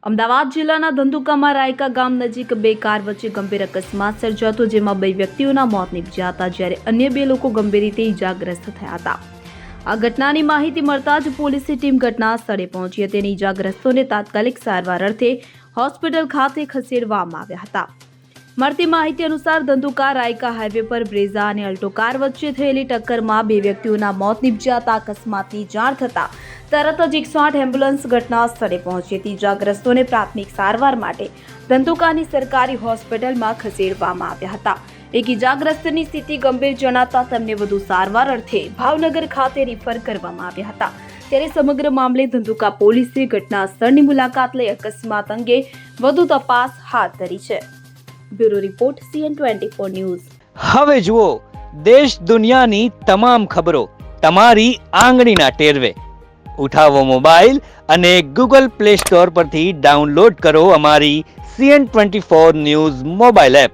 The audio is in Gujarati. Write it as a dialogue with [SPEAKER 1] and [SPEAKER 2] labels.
[SPEAKER 1] અમદાવાદ જિલ્લાના ધંધુકામાં રાયકા ગામ નજીક બે કાર વચ્ચે ગંભીર અકસ્માત સર્જાતો, જેમાં બે વ્યક્તિઓના મોત નીપજ્યા હતા, જ્યારે અન્ય બે લોકો ગંભીર રીતે ઈજાગ્રસ્ત થયા હતા. આ ઘટનાની માહિતી મળતા જ પોલીસની ટીમ ઘટના સ્થળે પહોંચી હતી અને ઈજાગ્રસ્તોને તાત્કાલિક સારવાર અર્થે હોસ્પિટલ ખાતે ખસેડવામાં આવ્યા હતા. મળતી માહિતી અનુસાર ધંધુકા રાયકા હાઈવે પર બ્રેઝા અને અલ્ટો કાર વચ્ચે થયેલી ટક્કરમાં બે વ્યક્તિઓના મોત નીપજ્યા હતા. અકસ્માતની જાણ થતાં તરત જ 108 એમ્બ્યુલન્સ ઘટના સ્થળે પહોંચી હતી. ઈજાગ્રસ્તોને પ્રાથમિક સારવાર માટે ધંધુકાની સરકારી હોસ્પિટલમાં ખસેડવામાં આવ્યા હતા. એક ઈજાગ્રસ્તની સ્થિતિ ગંભીર જણાતા તેમને વધુ સારવાર અર્થે ભાવનગર ખાતે રિફર કરવામાં આવ્યા હતા. ત્યારે સમગ્ર મામલે ધંધુકા પોલીસે ઘટના સ્થળની મુલાકાત લઈ અકસ્માત અંગે વધુ તપાસ હાથ ધરી છે. Bureau report CN24 news.
[SPEAKER 2] હવે જુઓ દેશ દુનિયાની તમામ ખબરો તમારી આંગળીના ટેરવે. ઉઠાવો મોબાઈલ અને Google Play Store પરથી ડાઉનલોડ કરો અમારી CN24 ન્યૂઝ મોબાઈલ એપ.